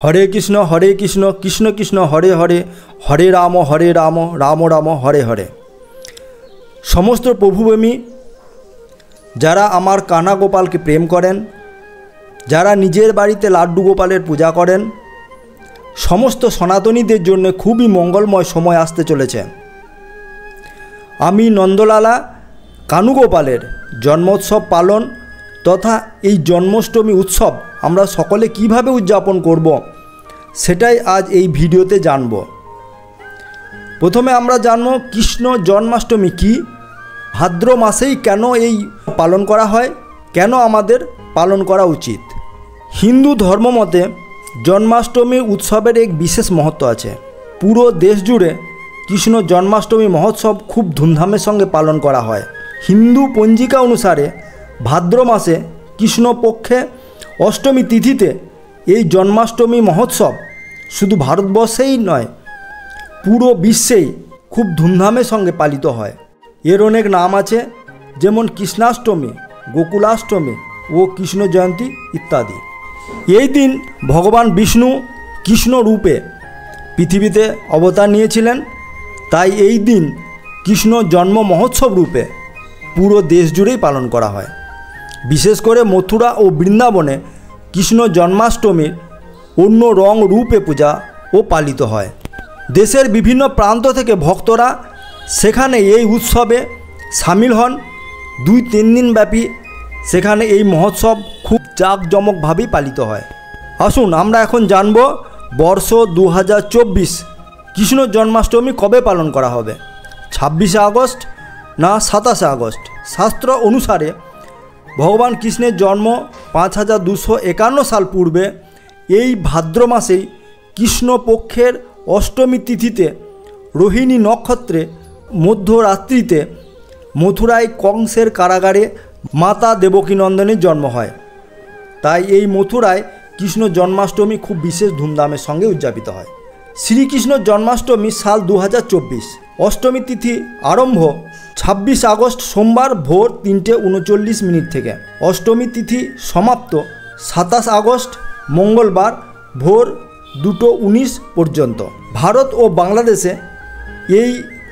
हरे कृष्ण कृष्ण कृष्ण हरे हरे हरे राम राम राम हरे हरे। समस्त प्रभुप्रेमी যারা আমার কানা গোপালকে প্রেম করেন, যারা নিজের বাড়িতে লাড্ডু গোপালের পূজা করেন, সমস্ত সনাতনীদের জন্য খুবই মঙ্গলময় সময় আসতে চলেছে। আমি নন্দলালা কানু গোপালের জন্মোৎসব পালন তথা এই জন্মাষ্টমী উৎসব আমরা সকলে কিভাবে উদযাপন করব সেটাই আজ এই ভিডিওতে জানব। প্রথমে আমরা জানব কৃষ্ণ জন্মাষ্টমী কি, ভাদ্র মাসেই কেন এই পালন করা হয়, কেন আমাদের পালন করা উচিত। হিন্দু ধর্মমতে জন্মাষ্টমী উৎসবের এক বিশেষ মহত্ব আছে। পুরো দেশ জুড়ে কৃষ্ণ জন্মাষ্টমী মহোৎসব খুব ধুমধামের সঙ্গে পালন করা হয়। হিন্দু পঞ্জিকা অনুসারে ভাদ্র মাসে কৃষ্ণপক্ষে অষ্টমী তিথিতে এই জন্মাষ্টমী মহোৎসব শুধু ভারতবর্ষেই নয়, পুরো বিশ্বেই খুব ধুমধামের সঙ্গে পালিত হয়। এর অনেক নাম আছে, যেমন কৃষ্ণাষ্টমী, গোকুলাষ্টমী ও কৃষ্ণ জয়ন্তী ইত্যাদি। এই দিন ভগবান বিষ্ণু কৃষ্ণ রূপে পৃথিবীতে অবতার নিয়েছিলেন, তাই এই দিন কৃষ্ণ জন্ম মহোৎসব রূপে পুরো দেশ জুড়েই পালন করা হয়। বিশেষ করে মথুরা ও বৃন্দাবনে কৃষ্ণ জন্মাষ্টমীর অন্য রং রূপে পূজা ও পালিত হয়। দেশের বিভিন্ন প্রান্ত থেকে ভক্তরা সেখানে এই উৎসবে সামিল হন। 2-3 দিন ব্যাপী সেখানে এই মহোৎসব খুব জাঁকজমকভাবেই পালিত হয়। আসুন আমরা এখন জানব বর্ষ 2024 কৃষ্ণ জন্মাষ্টমী কবে পালন করা হবে, 26শে আগস্ট না 27শে আগস্ট। শাস্ত্র অনুসারে ভগবান কৃষ্ণের জন্ম 5251 সাল পূর্বে এই ভাদ্র মাসেই কৃষ্ণপক্ষের অষ্টমী তিথিতে রোহিণী নক্ষত্রে মধ্যরাত্রিতে মথুরায় কংসের কারাগারে মাতা দেবকীনন্দনের জন্ম হয়। তাই এই মথুরায় কৃষ্ণ জন্মাষ্টমী খুব বিশেষ ধুমধামের সঙ্গে উদযাপিত হয়। শ্রীকৃষ্ণ জন্মাষ্টমী সাল 2024। অষ্টমী তিথি আরম্ভ 26 আগস্ট সোমবার ভোর 3:39 থেকে। অষ্টমী তিথি সমাপ্ত 27 আগস্ট মঙ্গলবার ভোর 2:19 পর্যন্ত। ভারত ও বাংলাদেশে এই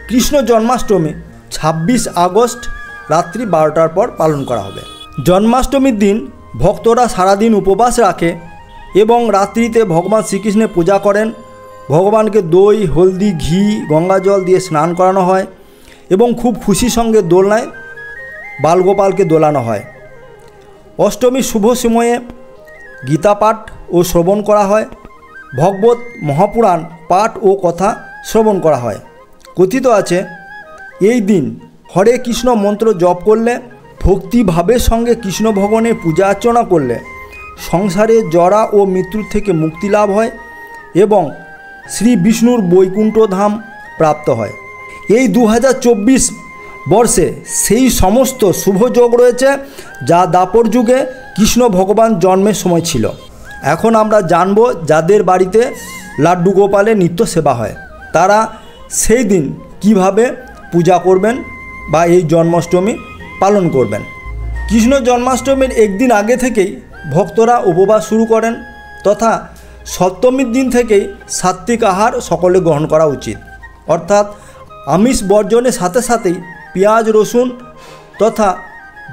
কৃষ্ণ জন্মাষ্টমী 26 আগস্ট রাত্রি 12টার পর পালন করা হবে। জন্মাষ্টমীর দিন ভক্তরা সারাদিন উপবাস রাখে এবং রাত্রিতে ভগবান শ্রীকৃষ্ণের পূজা করেন। ভগবানকে দই, হলদি, ঘি, গঙ্গা জল দিয়ে স্নান করানো হয় এবং খুব খুশির সঙ্গে দোলনায় বালগোপালকে দোলানো হয়। অষ্টমীর শুভ সময়ে গীতা পাঠ ও শ্রবণ করা হয়। ভগবত মহাপুরাণ পাঠ ও কথা শ্রবণ করা হয়। কথিত আছে এই দিন হরে কৃষ্ণ মন্ত্র জপ করলে, ভক্তিভাবের সঙ্গে কৃষ্ণ ভগবানের পূজা অর্চনা করলে সংসারে জরা ও মৃত্যুর থেকে মুক্তি লাভ হয় এবং শ্রী বিষ্ণুর বৈকুণ্ঠ ধাম প্রাপ্ত হয়। এই 2024 বর্ষে সেই সমস্ত শুভযোগ রয়েছে যা দ্বাপর যুগে কৃষ্ণ ভগবান জন্মের সময় ছিল। এখন আমরা জানব যাদের বাড়িতে লাড্ডু গোপালের নিত্য সেবা হয় তারা সেই দিন কিভাবে পূজা করবেন বা এই জন্মাষ্টমী পালন করবেন। কৃষ্ণ জন্মাষ্টমীর একদিন আগে থেকেই ভক্তরা উপবাস শুরু করেন তথা সপ্তমীর দিন থেকেই সাত্ত্বিক আহার সকলে গ্রহণ করা উচিত, অর্থাৎ আমিষ বর্জনের সাথে সাথেই পেঁয়াজ, রসুন তথা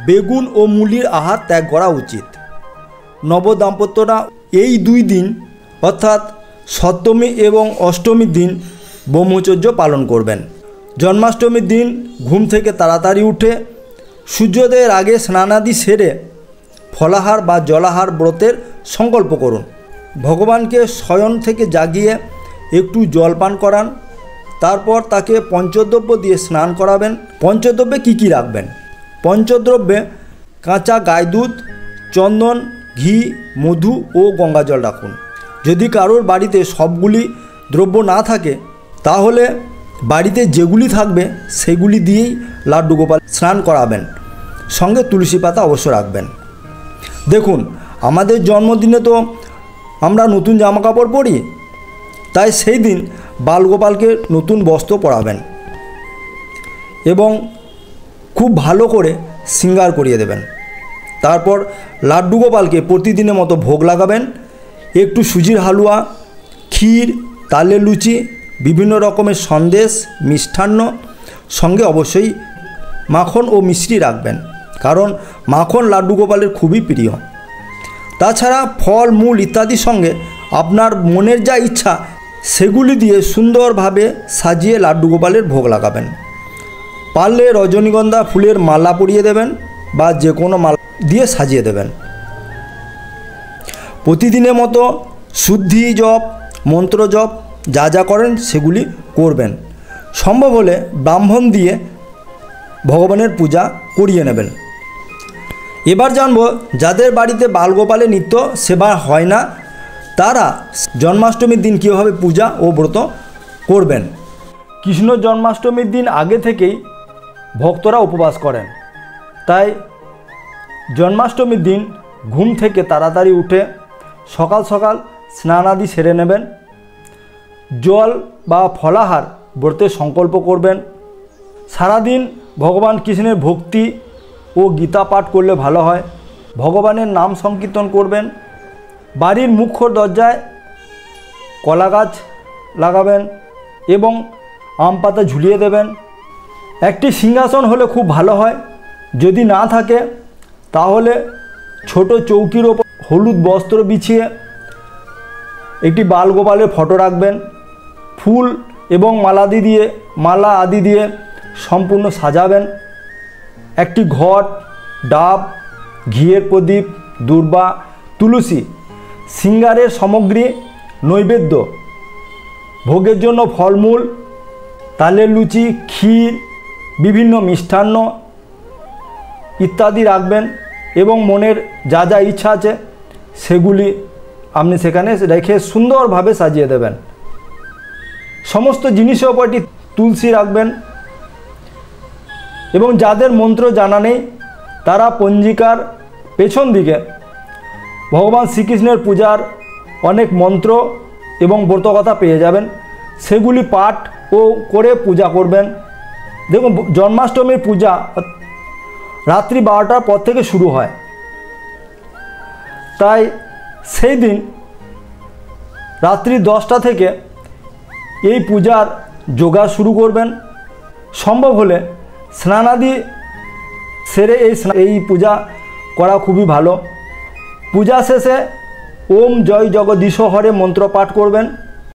বেগুন ও মূলির আহার ত্যাগ করা উচিত। নবদাম্পত্যরা এই 2 দিন অর্থাৎ সপ্তমী এবং অষ্টমীর দিন ব্রহ্মচর্য পালন করবেন। জন্মাষ্টমীর দিন ঘুম থেকে তাড়াতাড়ি উঠে সূর্যোদয়ের আগে স্নানাদি সেরে ফলাহার বা জলাহার ব্রতের সংকল্প করুন। ভগবানকে শয়ন থেকে জাগিয়ে একটু জলপান করান, তারপর তাকে পঞ্চদ্রব্য দিয়ে স্নান করাবেন। পঞ্চদ্রব্যে কী কী রাখবেন? পঞ্চদ্রব্যে কাঁচা গাই দুধ, চন্দন, ঘি, মধু ও গঙ্গাজল রাখুন। যদি কারোর বাড়িতে সবগুলি দ্রব্য না থাকে তাহলে বাড়িতে যেগুলি থাকবে সেগুলি দিয়েই লাড্ডু গোপাল স্নান করাবেন। সঙ্গে তুলসী পাতা অবশ্য রাখবেন। দেখুন, আমাদের জন্মদিনে তো আমরা নতুন জামাকাপড় পরি, তাই সেই দিন বালগোপালকে নতুন বস্ত্র পরাবেন এবং খুব ভালো করে শৃঙ্গার করিয়ে দেবেন। তারপর লাড্ডু গোপালকে প্রতিদিনের মতো ভোগ লাগাবেন একটু সুজির হালুয়া, ক্ষীর, তালের লুচি, বিভিন্ন রকমের সন্দেশ, মিষ্টান্ন, সঙ্গে অবশ্যই মাখন ও মিষ্টি রাখবেন, কারণ মাখন লাড্ডু গোপালের খুবই প্রিয়। তাছাড়া ফল মূল ইত্যাদির সঙ্গে আপনার মনের যা ইচ্ছা সেগুলি দিয়ে সুন্দরভাবে সাজিয়ে লাড্ডু গোপালের ভোগ লাগাবেন। পারলে রজনীগন্ধা ফুলের মালা পরিয়ে দেবেন বা যে কোনো মালা দিয়ে সাজিয়ে দেবেন। প্রতিদিনের মতো শুদ্ধি জপ, মন্ত্র জপ যা যা করেন সেগুলি করবেন। সম্ভব হলে ব্রাহ্মণ দিয়ে ভগবানের পূজা করিয়ে নেবেন। এবার জানব যাদের বাড়িতে বালগোপালের নিত্য সেবা হয় না তারা জন্মাষ্টমীর দিন কীভাবে পূজা ও ব্রত করবেন। কৃষ্ণ জন্মাষ্টমীর দিন আগে থেকেই ভক্তরা উপবাস করেন, তাই জন্মাষ্টমীর দিন ঘুম থেকে তাড়াতাড়ি উঠে সকাল সকাল স্নানাদি সেরে নেবেন। জল বা ফলাহার ব্রতের সংকল্প করবেন। সারাদিন ভগবান কৃষ্ণের ভক্তি ও গীতা পাঠ করলে ভালো হয়। ভগবানের নাম সংকীর্তন করবেন। বাড়ির মুখ্য দরজায় কলা গাছ লাগাবেন এবং আম পাতা ঝুলিয়ে দেবেন। একটি সিংহাসন হলে খুব ভালো হয়, যদি না থাকে তাহলে ছোট চৌকির ওপর হলুদ বস্ত্র বিছিয়ে একটি বালগোপালের ফটো রাখবেন। ফুল এবং মালা আদি দিয়ে সম্পূর্ণ সাজাবেন। একটি ঘট, ডাব, ঘিয়ের প্রদীপ, দূর্বা, তুলসী, শৃঙ্গারের সামগ্রী, নৈবেদ্য, ভোগের জন্য ফলমূল, তালের লুচি, ক্ষীর, বিভিন্ন মিষ্টান্ন ইত্যাদি রাখবেন এবং মনের যা যা ইচ্ছা আছে সেগুলি আপনি সেখানে রেখে সুন্দরভাবে সাজিয়ে দেবেন। সমস্ত জিনিসের ওপর একটি তুলসী রাখবেন এবং যাদের মন্ত্র জানা নেই তারা পঞ্জিকার পেছন দিকে ভগবান শ্রীকৃষ্ণের পূজার অনেক মন্ত্র এবং ব্রতকথা পেয়ে যাবেন, সেগুলি পাঠ ও করে পূজা করবেন। দেখুন, জন্মাষ্টমীর পূজা রাত্রি 12টার পর থেকে শুরু হয়, তাই সেই দিন রাত্রি 10টা থেকে এই পূজার যোগা শুরু করবেন। সম্ভব হলে স্নানাদি সেরে এই পূজা করা খুবই ভালো। পূজা শেষে ওম জয় জগদীশ হরে মন্ত্র পাঠ করবেন।